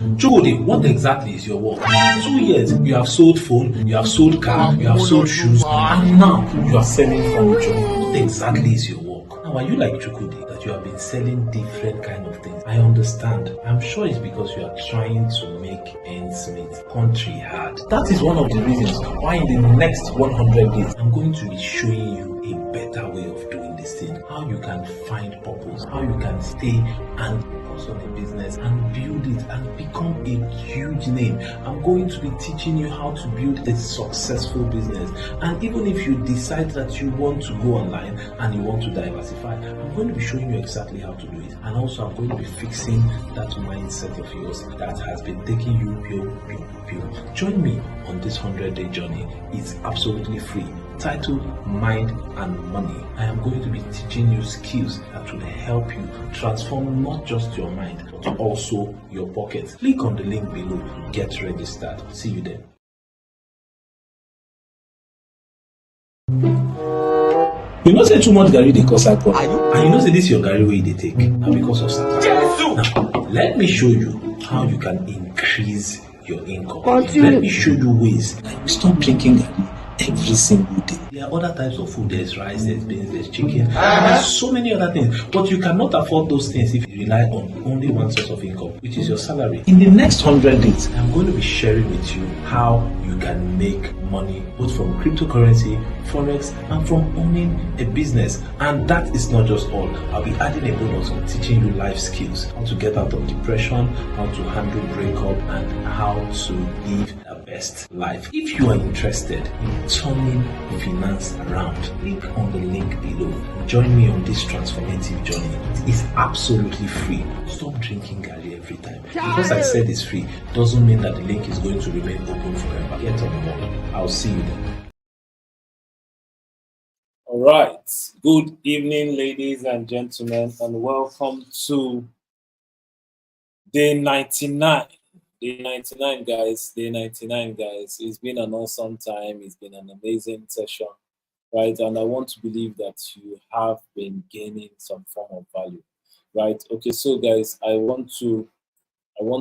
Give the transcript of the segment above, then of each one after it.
Chukudi, what exactly is your work? 2 years, you have sold phone, you have sold car, you have sold shoes, and now you are selling furniture. What exactly is your work? Now, are you like Chukudi that you have been selling different kind of things? I understand. I'm sure it's because you are trying to make ends meet. Country hard. That is one of the reasons why in the next 100 days, I'm going to be showing you a better way of doing this thing. How you can find purpose, how you can stay and focus on a business and build it and become a huge name. I'm going to be teaching you how to build a successful business. And even if you decide that you want to go online and you want to diversify, I'm going to be showing you exactly how to do it. And also I'm going to be fixing that mindset of yours that has been taking you pure. Join me on this 100-day journey. It's absolutely free. Titled Mind and Money. I am going to be teaching you skills that will help you transform not just your mind but also your pocket. Click on the link below to get registered. See you there. You know say too much garri dey cause alcohol, and you know say this your garri wey you dey take na because of Satan. Now let me show you how you can increase your income. Let me show you ways. Stop drinking garri every single day. There are other types of food. There's rice, there's beans, there's chicken, there's so many other things. But you cannot afford those things if you rely on only one source of income, which is your salary. In the next 100 days, I'm going to be sharing with you how you can make money both from cryptocurrency, forex, and from owning a business. And that is not just all. I'll be adding a bonus on teaching you life skills, how to get out of depression, how to handle breakup, and how to live the best life. If you are interested in turning finance around, click on the link below. Join me on this transformative journey. It is absolutely free. Stop drinking garri every time. Because I said it's free doesn't mean that the link is going to remain open forever. Get on board. I'll see you then. All right. Good evening, ladies and gentlemen, and welcome to day 99. Day 99, guys. Day 99, guys. It's been an awesome time. It's been an amazing session, right? And I want to believe that you have been gaining some form of value, right? Okay, so guys, I want to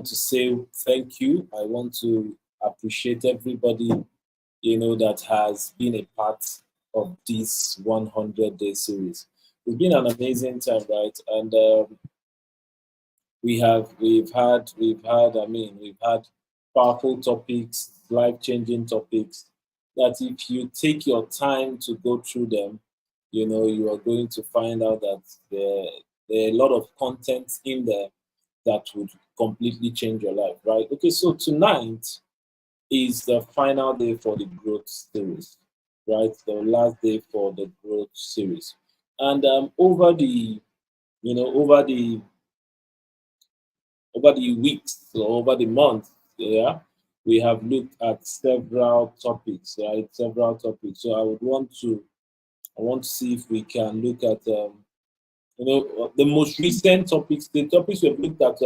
say thank you. I want to appreciate everybody, that has been a part of this 100-day series. It's been an amazing time, right? And we've had powerful topics, life-changing topics that if you take your time to go through them, you are going to find out that there are a lot of content in there that would completely change your life, right? Okay, so tonight is the final day for the growth series, right? The last day for the growth series. And over the weeks or over the month, yeah, we have looked at several topics, right? Several topics. So I want to see if we can look at the most recent topics, the topics we have looked at,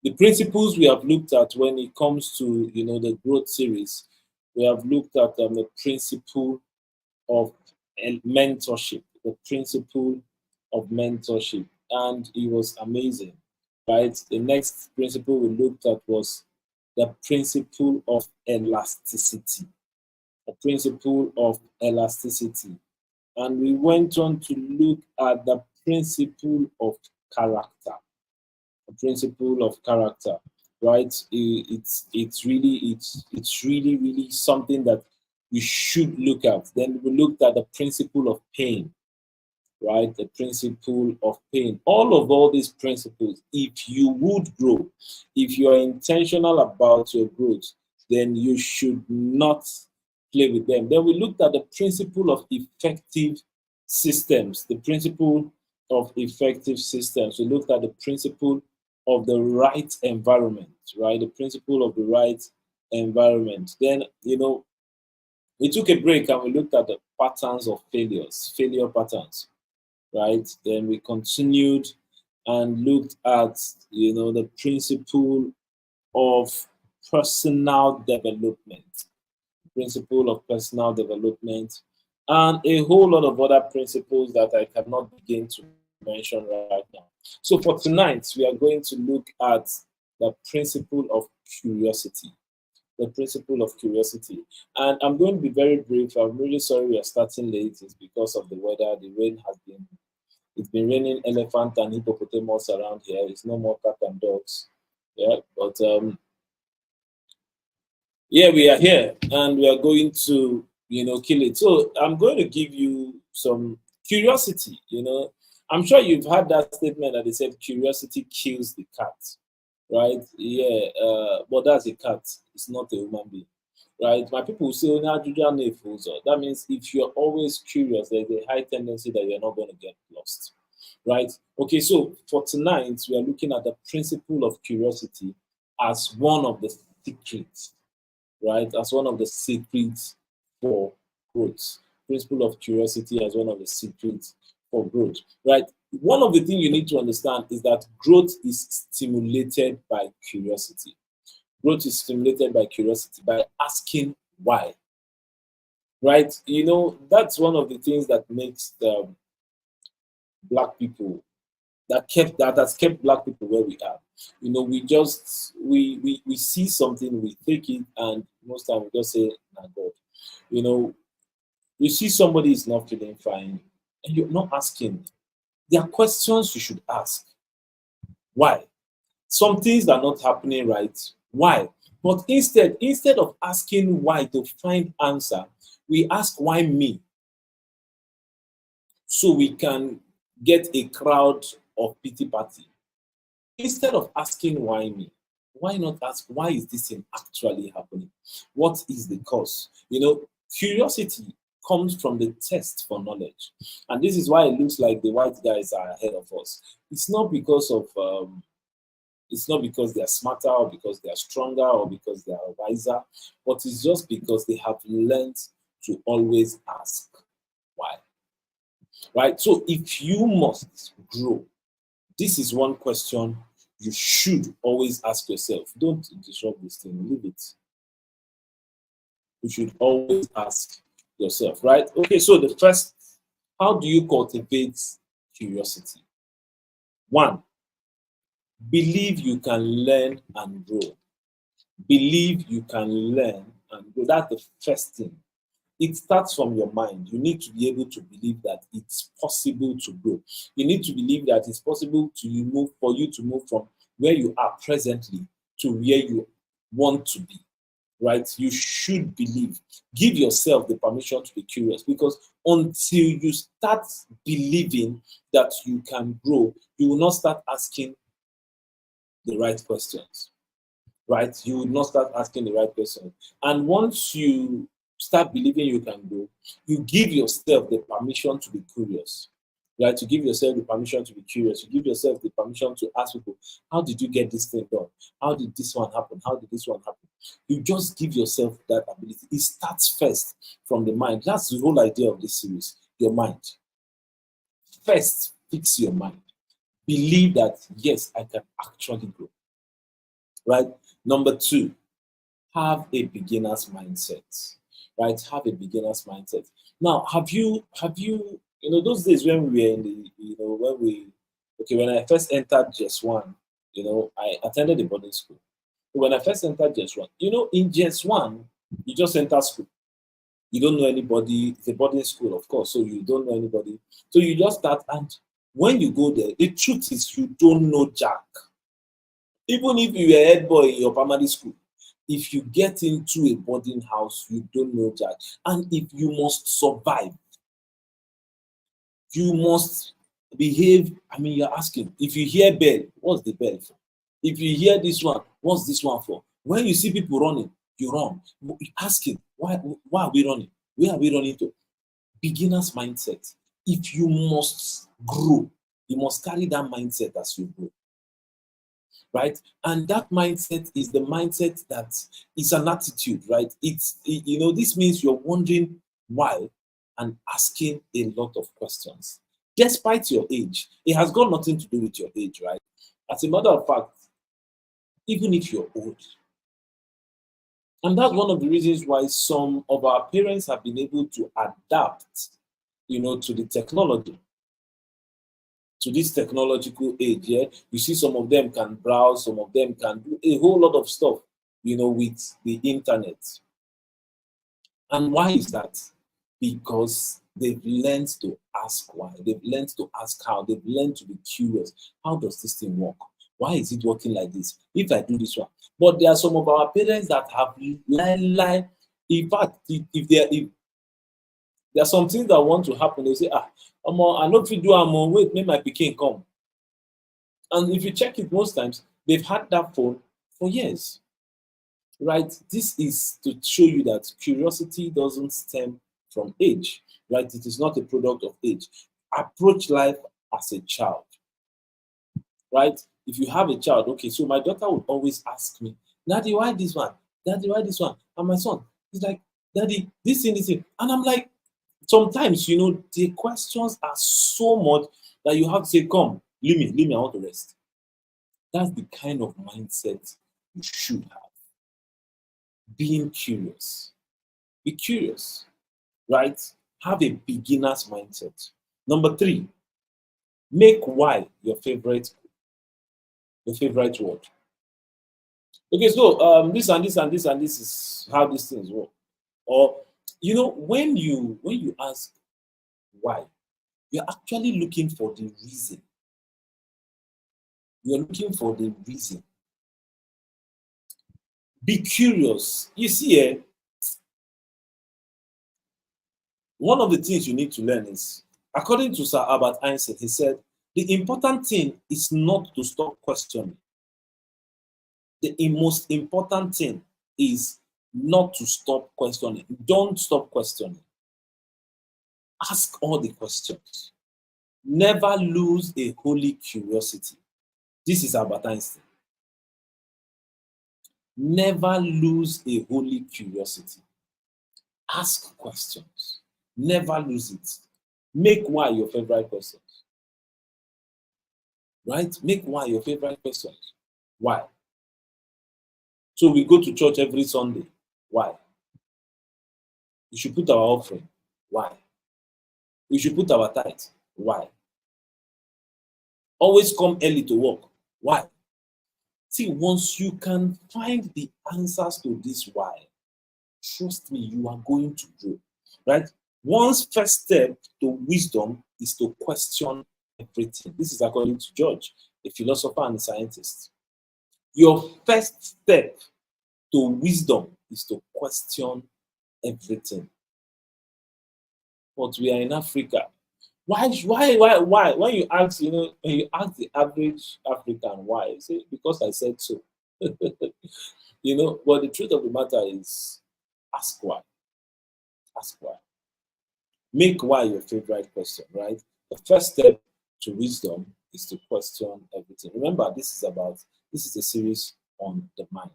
the principles we have looked at when it comes to the growth series. We have looked at the principle of mentorship, the principle of mentorship, and it was amazing, right? The next principle we looked at was the principle of elasticity, the principle of elasticity, and we went on to look at the principle of character, the principle of character, right? It's really something that you should look at. Then we looked at the principle of pain, right? The principle of pain. All these principles, if you would grow, if you are intentional about your growth, then you should not play with them. Then we looked at the principle of effective systems, the principle of effective systems. We looked at the principle of the right environment, right? The principle of the right environment. Then, we took a break and we looked at the patterns of failure patterns, right? Then we continued and looked at, the principle of personal development, and a whole lot of other principles that I cannot begin to mention right now. So for tonight, we are going to look at the principle of curiosity. The principle of curiosity. And I'm going to be very brief. I'm really sorry we are starting late. It's because of the weather. The rain has been, it's been raining elephant and hippopotamus around here. It's no more cat and dogs. Yeah, but yeah, we are here and we are going to, kill it. So I'm going to give you some curiosity. I'm sure you've heard that statement that they said curiosity kills the cat, right? Yeah, but that's a cat. It's not a human being, right? My people will say, "Oh, nah, Juju, I'm a fool." So that means if you're always curious, there's a high tendency that you're not going to get lost, right? Okay, so for tonight, we are looking at the principle of curiosity as one of the secrets, right? As one of the secrets for growth. Principle of curiosity as one of the secrets for growth, right? One of the things you need to understand is that growth is stimulated by curiosity. Growth is stimulated by curiosity, by asking why, right? That's one of the things that makes the black people that has kept black people where we are. We just we see something, we take it, and most time we just say, "Nah, God." You know, you see somebody is not feeling fine, and you're not asking. There are questions you should ask. Why? Some things are not happening right. Why? But instead of asking why to find answer, we ask why me, so we can get a crowd of pity party. Instead of asking why me, why not ask why is this thing actually happening? What is the cause? Curiosity comes from the test for knowledge, and this is why it looks like the white guys are ahead of us. It's not because of it's not because they are smarter or because they are stronger or because they are wiser, but it's just because they have learned to always ask why. Right? So if you must grow, this is one question you should always ask yourself. Don't disrupt this thing, leave it. You should always ask yourself, right? Okay, so the first, how do you cultivate curiosity? One, believe you can learn and grow. Believe you can learn and grow. That's the first thing. It starts from your mind. You need to be able to believe that it's possible to grow. You need to believe that it's possible for you to move from where you are presently to where you want to be. Right? You should believe. Give yourself the permission to be curious, because until you start believing that you can grow, you will not start asking the right questions. Right? You will not start asking the right questions. And once you start believing you can grow, you give yourself the permission to be curious. Right? You give yourself the permission to be curious. You give yourself the permission to ask people, how did you get this thing done? How did this one happen? How did this one happen? You just give yourself that ability. It starts first from the mind. That's the whole idea of this series, your mind. First, fix your mind. Believe that, yes, I can actually grow. Right? Number two, have a beginner's mindset. Right? Have a beginner's mindset. Now, have you those days when we were in the when I first entered just one, I attended a boarding school. When I first entered just one, in just one, you just enter school. You don't know anybody. It's a boarding school, of course, so you don't know anybody. So you just start, and when you go there, the truth is you don't know jack. Even if you were a head boy in your primary school, if you get into a boarding house, you don't know jack. And if you must survive, you must behave. I mean, you're asking. If you hear bell, what's the bell for? If you hear this one, what's this one for? When you see people running, you run. Asking, why are we running? Where are we running to? Beginner's mindset. If you must grow, you must carry that mindset as you grow. Right? And that mindset is the mindset that is an attitude, right? This means you're wondering why and asking a lot of questions. Despite your age, it has got nothing to do with your age, right? As a matter of fact, even if you're old. And that's one of the reasons why some of our parents have been able to adapt, to the technology. to this technological age. Yeah, you see some of them can browse, some of them can do a whole lot of stuff, with the internet. And why is that? Because they've learned to ask why. They've learned to ask how. They've learned to be curious. How does this thing work? Why is it working like this? If I do this one. But there are some of our parents that have lie. In fact, if there are some things that want to happen, they say, I know if you do wait, make my pikin come. And if you check it most times, they've had that phone for years. Right? This is to show you that curiosity doesn't stem from age, right? It is not a product of age. Approach life as a child, right? If you have a child, okay, so my daughter would always ask me, Daddy, why this one? Daddy, why this one? And my son, he's like, Daddy, this thing, this thing. And I'm like, sometimes, the questions are so much that you have to say, come, leave me, I want to rest. That's the kind of mindset you should have. Being curious. Be curious, right? Have a beginner's mindset. Number 3, make why your favorite word. Okay, so this and this and this and this is how these things work. Or when you ask why, you're actually looking for the reason. You're looking for the reason. Be curious. You see, one of the things you need to learn is, according to Sir Albert Einstein, he said, the important thing is not to stop questioning. The most important thing is not to stop questioning. Don't stop questioning. Ask all the questions. Never lose a holy curiosity. This is Albert Einstein. Never lose a holy curiosity. Ask questions. Never lose it. Make why your favorite questions. Right? Make why your favorite questions. Why? So we go to church every Sunday. Why? We should put our offering. Why? We should put our tithe. Why? Always come early to work. Why? See, once you can find the answers to this why, trust me, you are going to grow. Right? One's first step to wisdom is to question everything. This is according to George, a philosopher and a scientist. Your first step to wisdom is to question everything. But we are in Africa. Why? When you ask, when you ask the average African why, you say, because I said so. But the truth of the matter is, ask why. Ask why. Make why your favorite question, right? The first step to wisdom is to question everything. Remember, this is a series on the mind,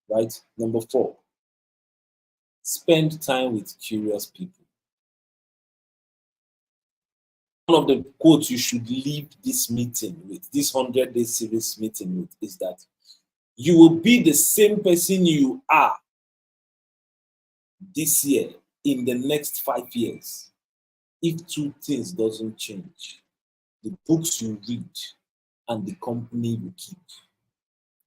right? Number 4, spend time with curious people. One of the quotes you should leave this meeting with, this 100-day series meeting with, is that you will be the same person you are this year in the next 5 years if 2 things doesn't change: the books you read and the company you keep.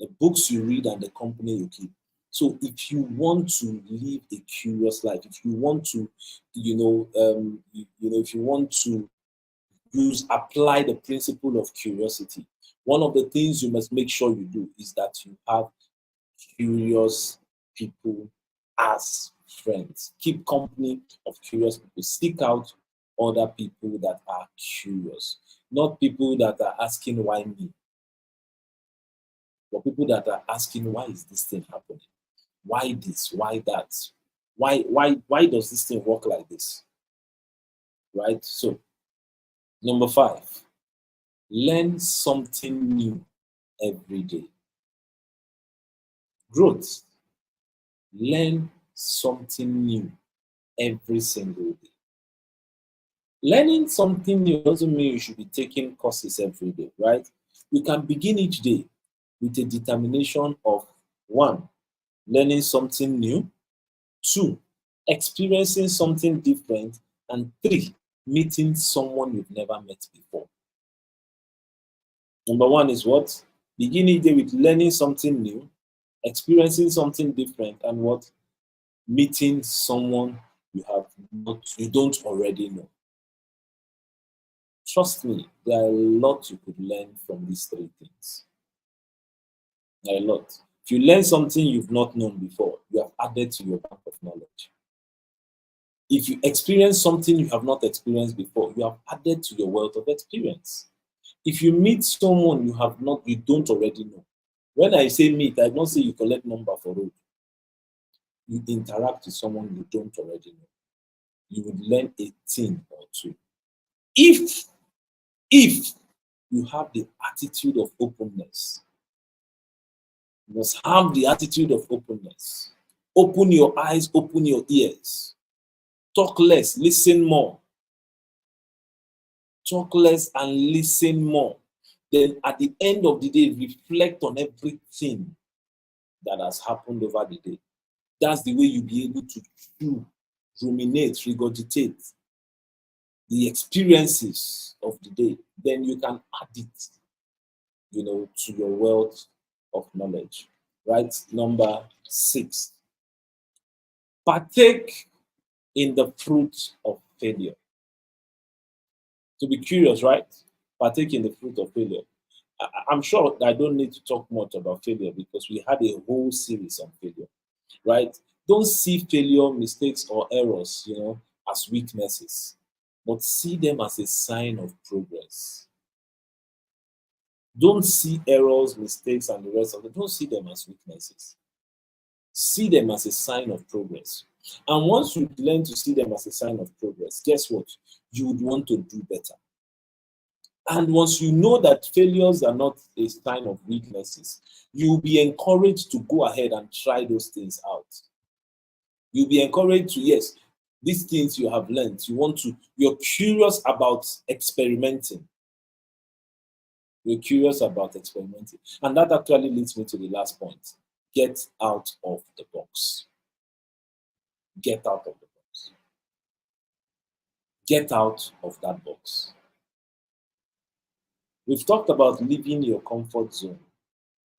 The books you read and the company you keep. So if you want to live a curious life, if you want to, if you want to apply the principle of curiosity, one of the things you must make sure you do is that you have curious people as friends. Keep company of curious people. Seek out other people that are curious, not people that are asking why me, but people that are asking, why is this thing happening? Why this? Why that? Why does this thing work like this? Right? So, number 5, learn something new every day. Growth. Learn something new every single day. Learning something new doesn't mean you should be taking courses every day, right? You can begin each day with a determination of 1, learning something new, 2, experiencing something different, and 3, meeting someone you've never met before. Number one is what? Begin each day with learning something new, experiencing something different, and what? Meeting someone you don't already know. Trust me, there are a lot you could learn from these three things. There are a lot. If you learn something you've not known before, you have added to your bank of knowledge. If you experience something you have not experienced before, you have added to your wealth of experience. If you meet someone you don't already know. When I say meet, I don't say you collect number for road. You interact with someone you don't already know. You would learn a thing or two. If if you have the attitude of openness, you must have the attitude of openness. Open your eyes, open your ears. Talk less, listen more. Talk less and listen more. Then at the end of the day, reflect on everything that has happened over the day. That's the way you'll be able to chew, ruminate, regurgitate the experiences of the day. Then you can add it, to your wealth of knowledge. Right? Number 6. Partake in the fruit of failure. To be curious, right? Partake in the fruit of failure. I'm sure I don't need to talk much about failure because we had a whole series on failure, right? Don't see failure, mistakes, or errors, as weaknesses, but see them as a sign of progress. Don't see errors, mistakes, and the rest of it. Don't see them as weaknesses. See them as a sign of progress. And once you learn to see them as a sign of progress, guess what? You would want to do better. And once you know that failures are not a sign of weaknesses, you'll be encouraged to go ahead and try those things out. You'll be encouraged to, yes, these things you have learned, you're curious about experimenting. You're curious about experimenting. And that actually leads me to the last point. Get out of the box. Get out of the box. Get out of that box. We've talked about leaving your comfort zone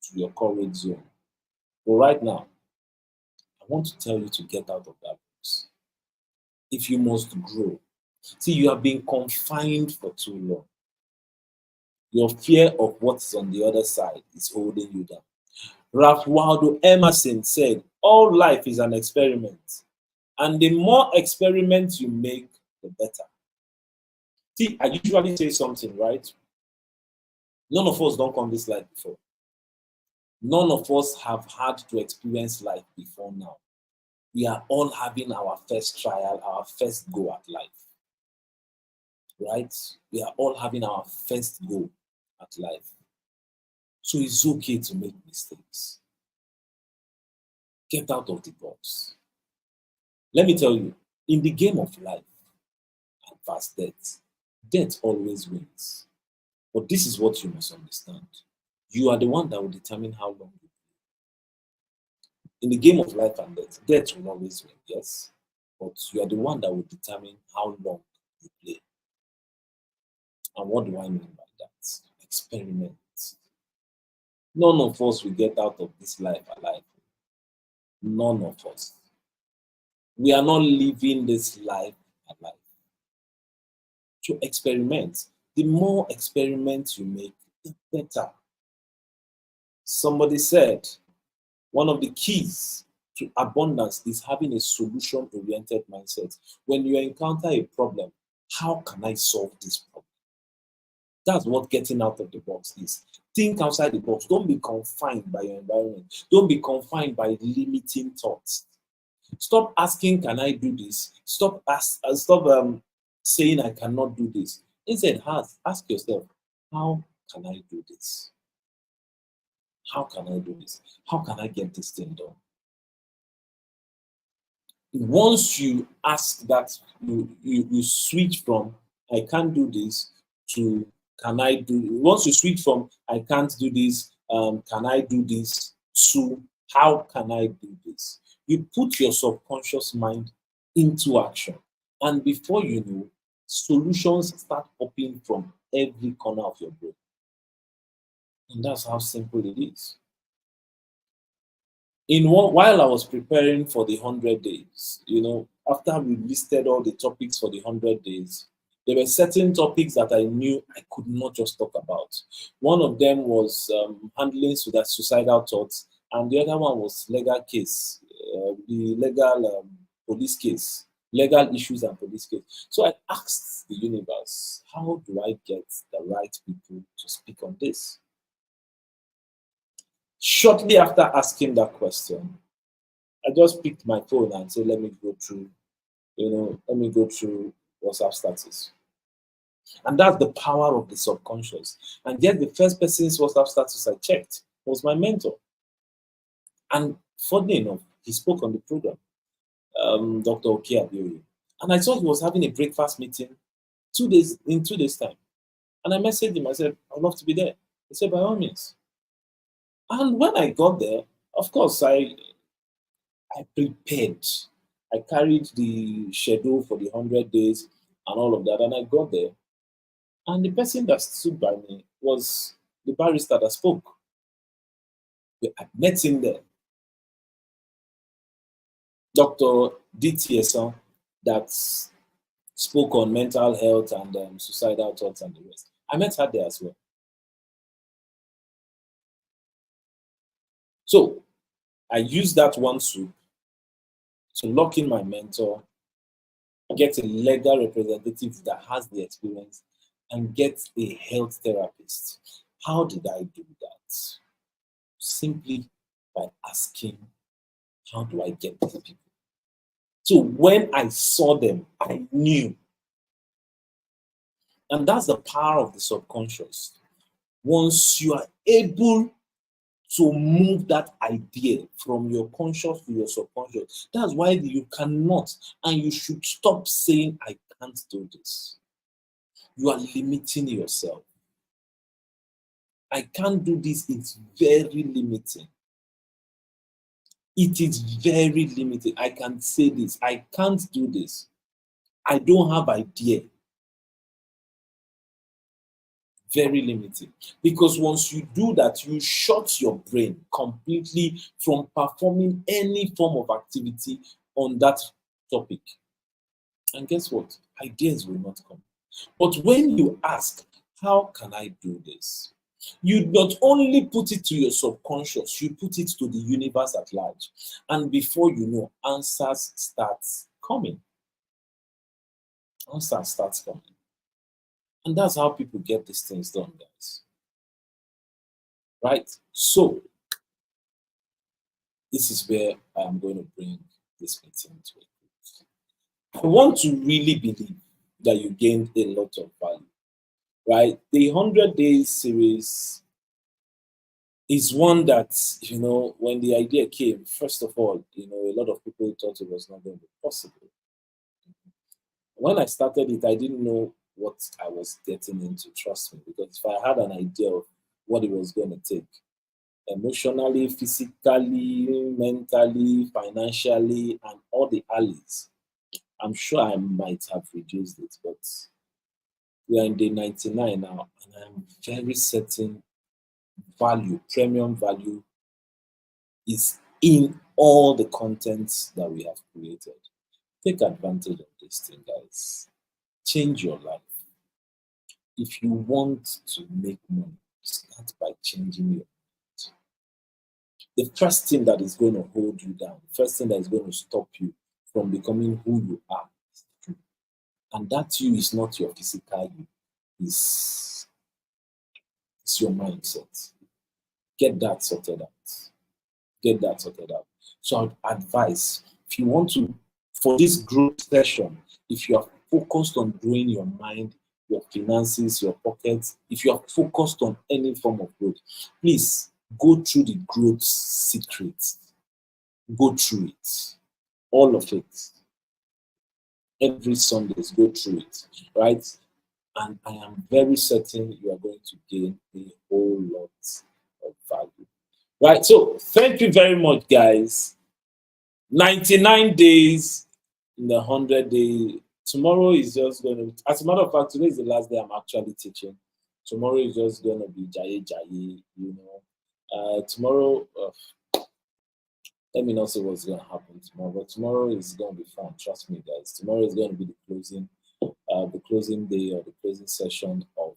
to your courage zone. But right now, I want to tell you to get out of that box. If you must grow, see, you have been confined for too long. Your fear of what's on the other side is holding you down. Ralph Waldo Emerson said, all life is an experiment. And the more experiments you make, the better. See, I usually say something, right? None of us don't come this life before. None of us have had to experience life before now. We are all having our first trial, our first go at life. Right? We are all having our first go at life. So it's okay to make mistakes. Get out of the box. Let me tell you, in the game of life and past death, death always wins. But this is what you must understand. You are the one that will determine how long you play. In the game of life and death, death will always win, yes. But you are the one that will determine how long you play. And what do I mean by that? Experiment. None of us will get out of this life alive. None of us. We are not living this life alive. To experiment. The more experiments you make, the better. Somebody said, one of the keys to abundance is having a solution-oriented mindset. When you encounter a problem, how can I solve this problem? That's what getting out of the box is. Think outside the box. Don't be confined by your environment. Don't be confined by limiting thoughts. Stop asking, can I do this? Stop saying I cannot do this. Instead, ask yourself, how can I do this? How can I do this? How can I get this thing done? Once you ask that, you switch from I can't do this to can I do. Once you switch from I can't do this, can I do this, to how can I do this? You put your subconscious mind into action, and before you know, solutions start popping from every corner of your brain. And that's how simple it is. While I was preparing for the 100 days, after we listed all the topics for the 100 days, there were certain topics that I knew I could not just talk about. One of them was handling suicidal thoughts, and the other one was legal case, the legal police case, legal issues and police case. So I asked the universe, how do I get the right people to speak on this? Shortly after asking that question, I just picked my phone and said, let me go through WhatsApp status. And that's the power of the subconscious. And yet the first person's WhatsApp status I checked was my mentor. And funny enough, he spoke on the program, Dr. Oki Abioye. And I saw he was having a breakfast meeting in 2 days' time. And I messaged him, I said, I'd love to be there. He said, by all means. And when I got there, of course, I prepared. I carried the schedule for the 100 days and all of that, and I got there. And the person that stood by me was the barrister that spoke. I met him there. Dr. DTSL that spoke on mental health and suicidal thoughts and the rest. I met her there as well. So I used that one soup to lock in my mentor, get a legal representative that has the experience, and get a health therapist. How did I do that? Simply by asking, how do I get these people? So when I saw them, I knew. And that's the power of the subconscious. Once you are able to move that idea from your conscious to your subconscious, that's why you cannot and you should stop saying, I can't do this. You are limiting yourself. I can't do this. It's very limiting. It is very limited. I can say this. I can't do this. I don't have idea. Very limited. Because once you do that, you shut your brain completely from performing any form of activity on that topic. And guess what? Ideas will not come. But when you ask, how can I do this? You not only put it to your subconscious, you put it to the universe at large. And before you know, answers start coming. Answers start coming. And that's how people get these things done, guys. Right? So, this is where I'm going to bring this meeting to a close. I want to really believe that you gained a lot of value. Right? The 100 Days series is one that, when the idea came, first of all, a lot of people thought it was not going to be possible. When I started it, I didn't know what I was getting into, trust me, because if I had an idea of what it was going to take, emotionally, physically, mentally, financially, and all the alleys, I'm sure I might have reduced it, but we are in day 99 now, and I'm very certain premium value is in all the contents that we have created. Take advantage of this thing, guys. Change your life. If you want to make money, start by changing your mind. The first thing that is going to hold you down, the first thing that is going to stop you from becoming who you are is you. And that you is not your physical you, it's your mindset. Get that sorted out. Get that sorted out. So I'd advise, if you want to, for this growth session, if you are focused on growing your mind, your finances, your pockets, if you are focused on any form of growth, please go through the growth secrets. Go through it. All of it. Every Sunday, go through it. Right? And I am very certain you are going to gain a whole lot of value. Right? So thank you very much, guys. 99 days in the 100 day. Tomorrow is just going to, as a matter of fact, today is the last day I'm actually teaching. Tomorrow is just gonna be jaye jaye, you know. Tomorrow, let me not say what's gonna happen tomorrow, but tomorrow is gonna be fun. Trust me, guys. Tomorrow is gonna be the closing day or the closing session of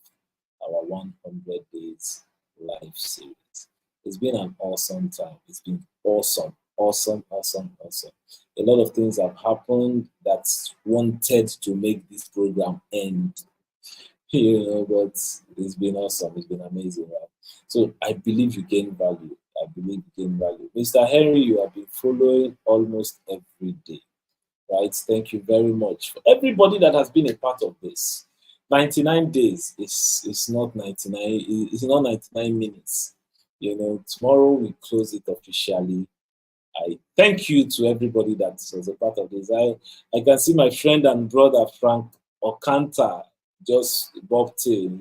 our 100 days live series. It's been an awesome time. It's been awesome, awesome, awesome, awesome. A lot of things have happened that wanted to make this program end, you know, but it's been awesome. It's been amazing, right? So I believe you gain value. I believe you gain value. Mr. Henry, you have been following almost every day, right? Thank you very much for everybody that has been a part of this. 99 days is not 99, it's not 99 minutes. You know, tomorrow we close it officially. I thank you to everybody that was a part of this. I can see my friend and brother Frank Okanta just bopped in,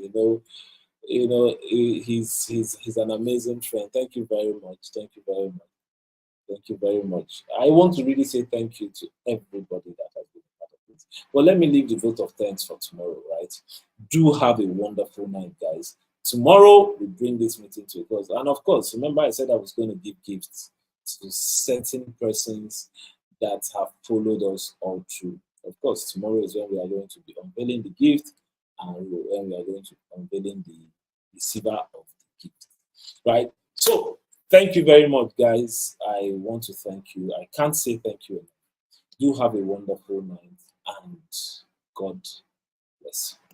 he's an amazing friend. Thank you very much. Thank you very much. Thank you very much. I want to really say thank you to everybody that has been a part of this. But let me leave the vote of thanks for tomorrow, right? Do have a wonderful night, guys. Tomorrow we bring this meeting to a close. And of course, remember I said I was going to give gifts to certain persons that have followed us all through. Of course, tomorrow is when we are going to be unveiling the gift and when we are going to be unveiling the receiver of the gift. Right? So thank you very much, guys. I want to thank you. I can't say thank you enough. Do have a wonderful night and God bless you.